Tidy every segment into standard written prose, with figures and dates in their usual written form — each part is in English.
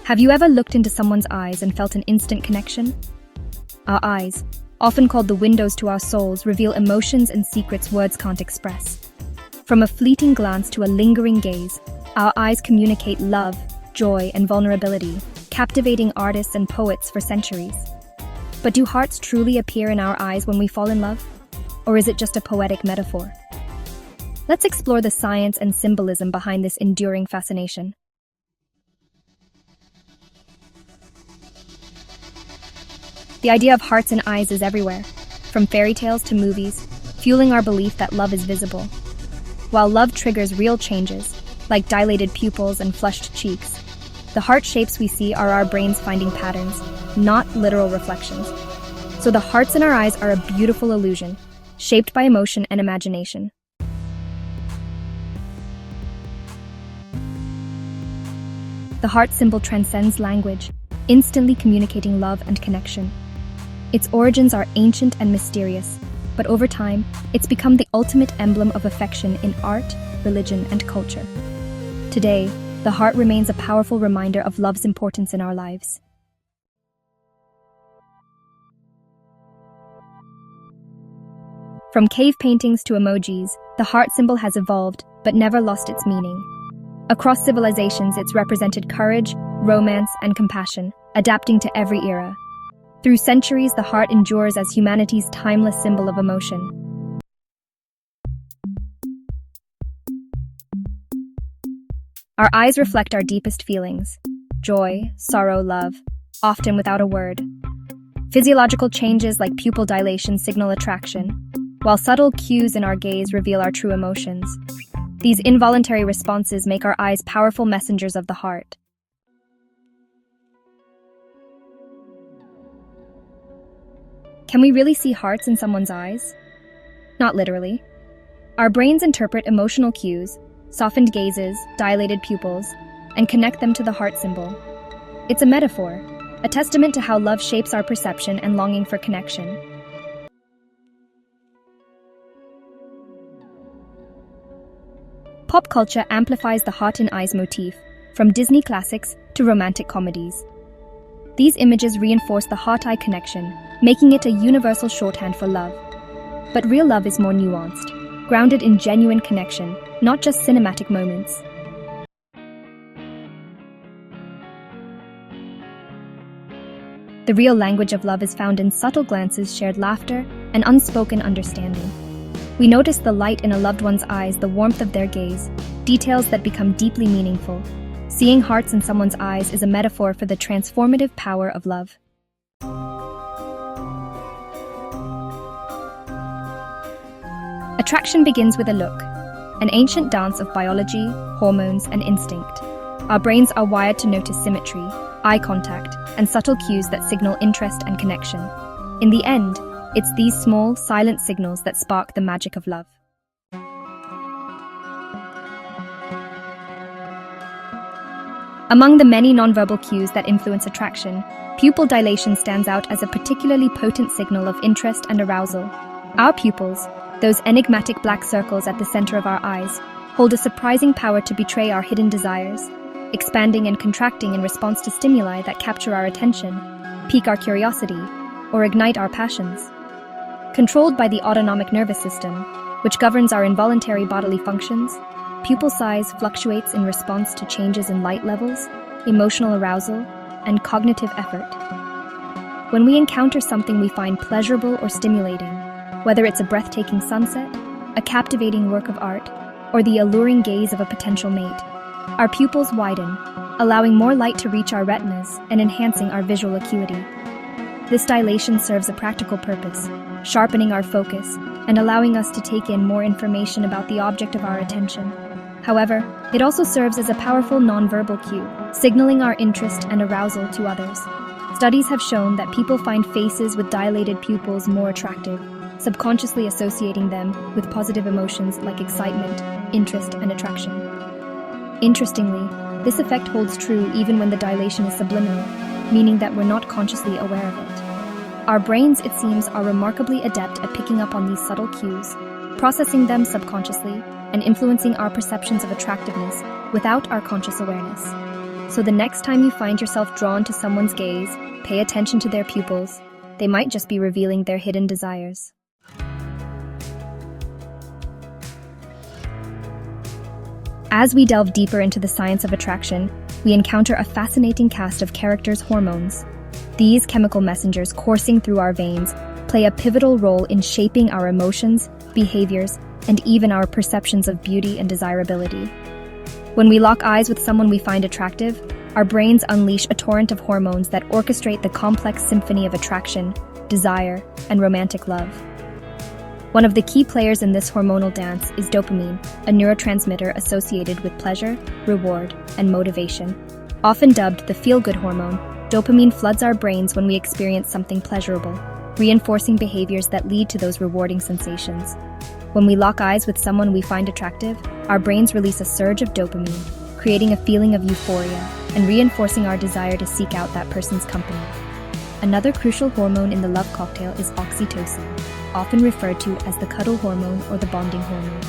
Have you ever looked into someone's eyes and felt an instant connection? Our eyes, often called the windows to our souls, reveal emotions and secrets words can't express. From a fleeting glance to a lingering gaze, our eyes communicate love, joy, and vulnerability, captivating artists and poets for centuries. But do hearts truly appear in our eyes when we fall in love? Or is it just a poetic metaphor? Let's explore the science and symbolism behind this enduring fascination. The idea of hearts and eyes is everywhere, from fairy tales to movies, fueling our belief that love is visible. While love triggers real changes, like dilated pupils and flushed cheeks, the heart shapes we see are our brains finding patterns, not literal reflections. So the hearts in our eyes are a beautiful illusion, shaped by emotion and imagination. The heart symbol transcends language, instantly communicating love and connection. Its origins are ancient and mysterious, but over time, it's become the ultimate emblem of affection in art, religion, and culture. Today, the heart remains a powerful reminder of love's importance in our lives. From cave paintings to emojis, the heart symbol has evolved, but never lost its meaning. Across civilizations, it's represented courage, romance, and compassion, adapting to every era. Through centuries, the heart endures as humanity's timeless symbol of emotion. Our eyes reflect our deepest feelings: joy, sorrow, love, often without a word. Physiological changes like pupil dilation signal attraction, while subtle cues in our gaze reveal our true emotions. These involuntary responses make our eyes powerful messengers of the heart. Can we really see hearts in someone's eyes? Not literally. Our brains interpret emotional cues, softened gazes, dilated pupils, and connect them to the heart symbol. It's a metaphor, a testament to how love shapes our perception and longing for connection. Pop culture amplifies the heart in eyes motif, from Disney classics to romantic comedies. These images reinforce the heart-eye connection, making it a universal shorthand for love. But real love is more nuanced, grounded in genuine connection, not just cinematic moments. The real language of love is found in subtle glances, shared laughter, and unspoken understanding. We notice the light in a loved one's eyes, the warmth of their gaze, details that become deeply meaningful. Seeing hearts in someone's eyes is a metaphor for the transformative power of love. Attraction begins with a look, an ancient dance of biology, hormones, and instinct. Our brains are wired to notice symmetry, eye contact, and subtle cues that signal interest and connection. In the end, it's these small, silent signals that spark the magic of love. Among the many nonverbal cues that influence attraction, pupil dilation stands out as a particularly potent signal of interest and arousal. Our pupils, those enigmatic black circles at the center of our eyes, hold a surprising power to betray our hidden desires, expanding and contracting in response to stimuli that capture our attention, pique our curiosity, or ignite our passions. Controlled by the autonomic nervous system, which governs our involuntary bodily functions, pupil size fluctuates in response to changes in light levels, emotional arousal, and cognitive effort. When we encounter something we find pleasurable or stimulating, whether it's a breathtaking sunset, a captivating work of art, or the alluring gaze of a potential mate, our pupils widen, allowing more light to reach our retinas and enhancing our visual acuity. This dilation serves a practical purpose, sharpening our focus and allowing us to take in more information about the object of our attention. However, it also serves as a powerful nonverbal cue, signaling our interest and arousal to others. Studies have shown that people find faces with dilated pupils more attractive, subconsciously associating them with positive emotions like excitement, interest, and attraction. Interestingly, this effect holds true even when the dilation is subliminal, meaning that we're not consciously aware of it. Our brains, it seems, are remarkably adept at picking up on these subtle cues, processing them subconsciously, and influencing our perceptions of attractiveness without our conscious awareness. So the next time you find yourself drawn to someone's gaze, pay attention to their pupils. They might just be revealing their hidden desires. As we delve deeper into the science of attraction, we encounter a fascinating cast of characters' hormones. These chemical messengers coursing through our veins play a pivotal role in shaping our emotions, behaviors, and even our perceptions of beauty and desirability. When we lock eyes with someone we find attractive, our brains unleash a torrent of hormones that orchestrate the complex symphony of attraction, desire, and romantic love. One of the key players in this hormonal dance is dopamine, a neurotransmitter associated with pleasure, reward, and motivation. Often dubbed the feel-good hormone, dopamine floods our brains when we experience something pleasurable, reinforcing behaviors that lead to those rewarding sensations. When we lock eyes with someone we find attractive, our brains release a surge of dopamine, creating a feeling of euphoria and reinforcing our desire to seek out that person's company. Another crucial hormone in the love cocktail is oxytocin, often referred to as the cuddle hormone or the bonding hormone.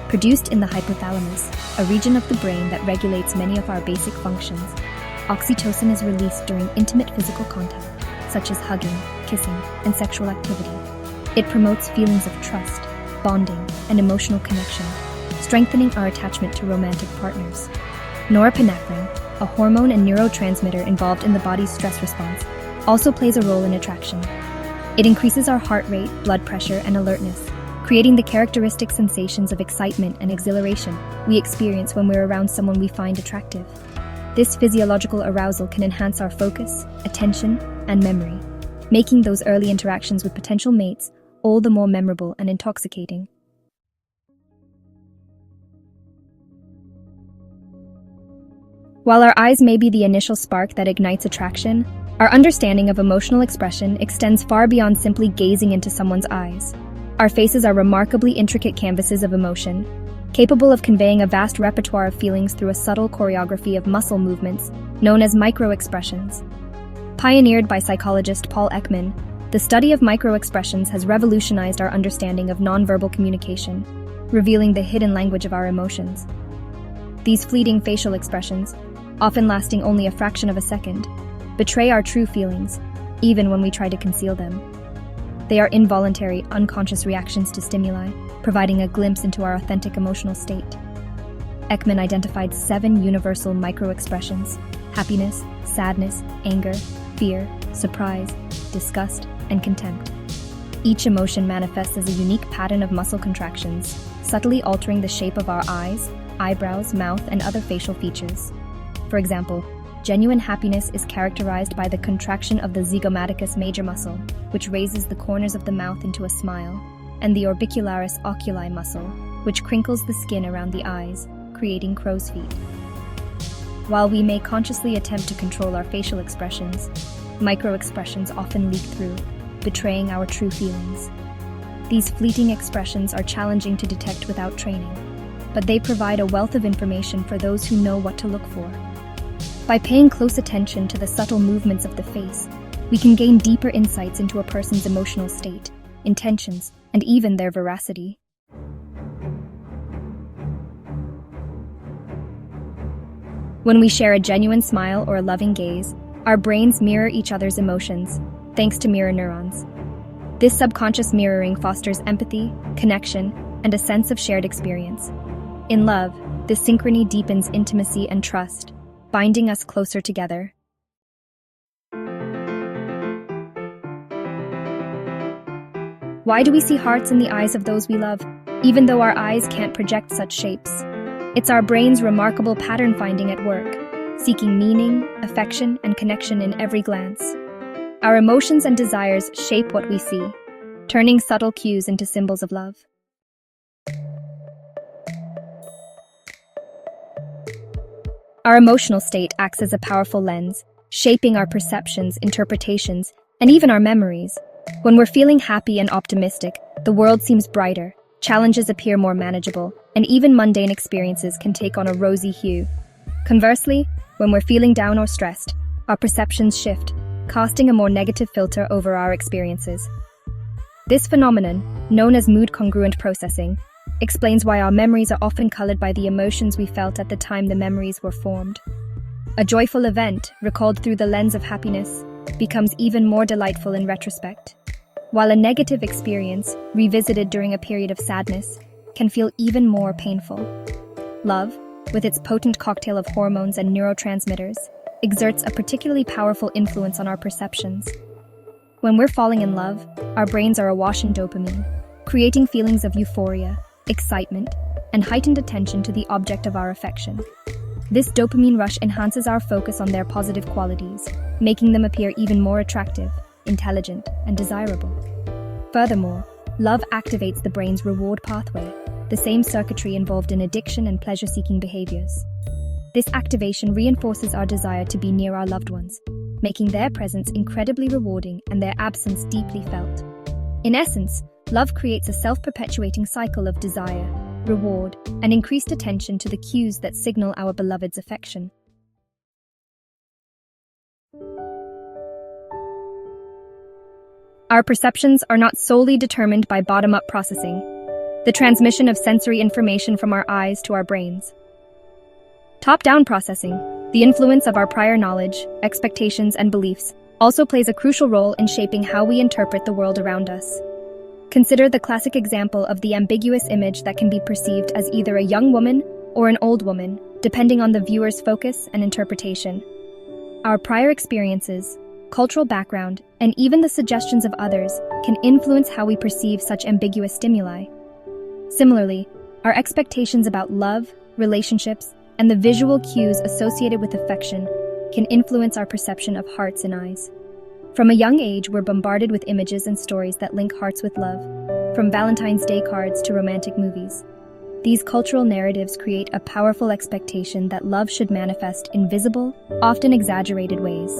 Produced in the hypothalamus, a region of the brain that regulates many of our basic functions, oxytocin is released during intimate physical contact, such as hugging, kissing, and sexual activity. It promotes feelings of trust, bonding, and emotional connection, strengthening our attachment to romantic partners. Norepinephrine, a hormone and neurotransmitter involved in the body's stress response, also plays a role in attraction. It increases our heart rate, blood pressure, and alertness, creating the characteristic sensations of excitement and exhilaration we experience when we're around someone we find attractive. This physiological arousal can enhance our focus, attention, and memory, making those early interactions with potential mates all the more memorable and intoxicating. While our eyes may be the initial spark that ignites attraction, our understanding of emotional expression extends far beyond simply gazing into someone's eyes. Our faces are remarkably intricate canvases of emotion, capable of conveying a vast repertoire of feelings through a subtle choreography of muscle movements known as microexpressions. Pioneered by psychologist Paul Ekman, the study of microexpressions has revolutionized our understanding of nonverbal communication, revealing the hidden language of our emotions. These fleeting facial expressions, often lasting only a fraction of a second, betray our true feelings, even when we try to conceal them. They are involuntary, unconscious reactions to stimuli, providing a glimpse into our authentic emotional state. Ekman identified 7 universal microexpressions: happiness, sadness, anger, fear, surprise, disgust, and contempt. Each emotion manifests as a unique pattern of muscle contractions, subtly altering the shape of our eyes, eyebrows, mouth, and other facial features. For example, genuine happiness is characterized by the contraction of the zygomaticus major muscle, which raises the corners of the mouth into a smile, and the orbicularis oculi muscle, which crinkles the skin around the eyes, creating crow's feet. While we may consciously attempt to control our facial expressions, micro-expressions often leak through, betraying our true feelings. These fleeting expressions are challenging to detect without training, but they provide a wealth of information for those who know what to look for. By paying close attention to the subtle movements of the face, we can gain deeper insights into a person's emotional state, intentions, and even their veracity. When we share a genuine smile or a loving gaze, our brains mirror each other's emotions, thanks to mirror neurons. This subconscious mirroring fosters empathy, connection, and a sense of shared experience. In love, this synchrony deepens intimacy and trust, binding us closer together. Why do we see hearts in the eyes of those we love, even though our eyes can't project such shapes? It's our brain's remarkable pattern finding at work, seeking meaning, affection, and connection in every glance. Our emotions and desires shape what we see, turning subtle cues into symbols of love. Our emotional state acts as a powerful lens, shaping our perceptions, interpretations, and even our memories. When we're feeling happy and optimistic, the world seems brighter, challenges appear more manageable, and even mundane experiences can take on a rosy hue. Conversely, when we're feeling down or stressed, our perceptions shift, casting a more negative filter over our experiences. This phenomenon, known as mood-congruent processing, explains why our memories are often colored by the emotions we felt at the time the memories were formed. A joyful event, recalled through the lens of happiness, becomes even more delightful in retrospect, while a negative experience, revisited during a period of sadness, can feel even more painful. Love, with its potent cocktail of hormones and neurotransmitters, exerts a particularly powerful influence on our perceptions. When we're falling in love, our brains are awash in dopamine, creating feelings of euphoria, excitement, and heightened attention to the object of our affection. This dopamine rush enhances our focus on their positive qualities, making them appear even more attractive, intelligent, and desirable. Furthermore, love activates the brain's reward pathway, the same circuitry involved in addiction and pleasure-seeking behaviors. This activation reinforces our desire to be near our loved ones, making their presence incredibly rewarding and their absence deeply felt. In essence, love creates a self-perpetuating cycle of desire, reward, and increased attention to the cues that signal our beloved's affection. Our perceptions are not solely determined by bottom-up processing, the transmission of sensory information from our eyes to our brains. Top-down processing, the influence of our prior knowledge, expectations, and beliefs, also plays a crucial role in shaping how we interpret the world around us. Consider the classic example of the ambiguous image that can be perceived as either a young woman or an old woman, depending on the viewer's focus and interpretation. Our prior experiences, cultural background, and even the suggestions of others can influence how we perceive such ambiguous stimuli. Similarly, our expectations about love, relationships, and the visual cues associated with affection can influence our perception of hearts and eyes. From a young age, we're bombarded with images and stories that link hearts with love, from Valentine's Day cards to romantic movies. These cultural narratives create a powerful expectation that love should manifest in visible, often exaggerated ways.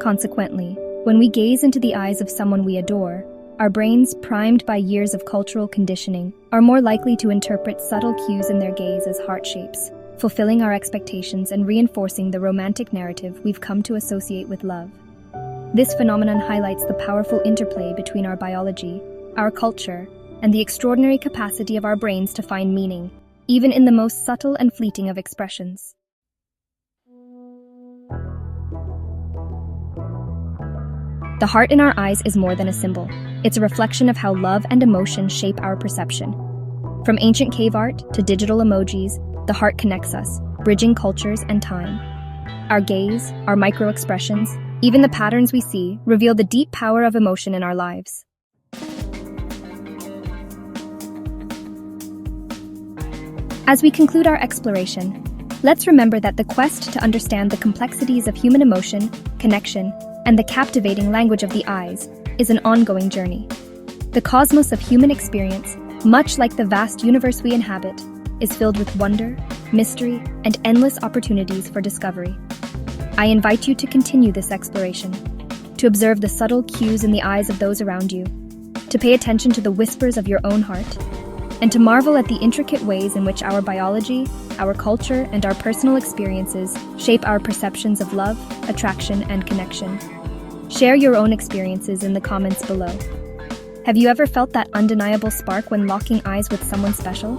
Consequently, when we gaze into the eyes of someone we adore, our brains, primed by years of cultural conditioning, are more likely to interpret subtle cues in their gaze as heart shapes, fulfilling our expectations and reinforcing the romantic narrative we've come to associate with love. This phenomenon highlights the powerful interplay between our biology, our culture, and the extraordinary capacity of our brains to find meaning, even in the most subtle and fleeting of expressions. The heart in our eyes is more than a symbol. It's a reflection of how love and emotion shape our perception. From ancient cave art to digital emojis, the heart connects us, bridging cultures and time. Our gaze, our micro-expressions, even the patterns we see, reveal the deep power of emotion in our lives. As we conclude our exploration, let's remember that the quest to understand the complexities of human emotion, connection, and the captivating language of the eyes is an ongoing journey. The cosmos of human experience, much like the vast universe we inhabit, is filled with wonder, mystery, and endless opportunities for discovery. I invite you to continue this exploration, to observe the subtle cues in the eyes of those around you, to pay attention to the whispers of your own heart, and to marvel at the intricate ways in which our biology, our culture, and our personal experiences shape our perceptions of love, attraction, and connection. Share your own experiences in the comments below. Have you ever felt that undeniable spark when locking eyes with someone special?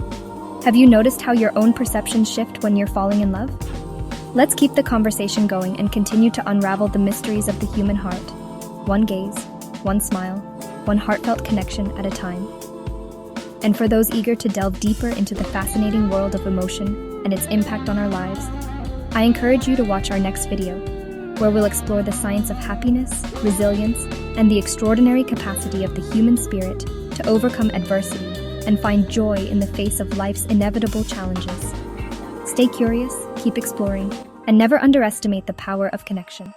Have you noticed how your own perceptions shift when you're falling in love? Let's keep the conversation going and continue to unravel the mysteries of the human heart. One gaze, one smile, one heartfelt connection at a time. And for those eager to delve deeper into the fascinating world of emotion and its impact on our lives, I encourage you to watch our next video, where we'll explore the science of happiness, resilience, and the extraordinary capacity of the human spirit to overcome adversity and find joy in the face of life's inevitable challenges. Stay curious, keep exploring, and never underestimate the power of connection.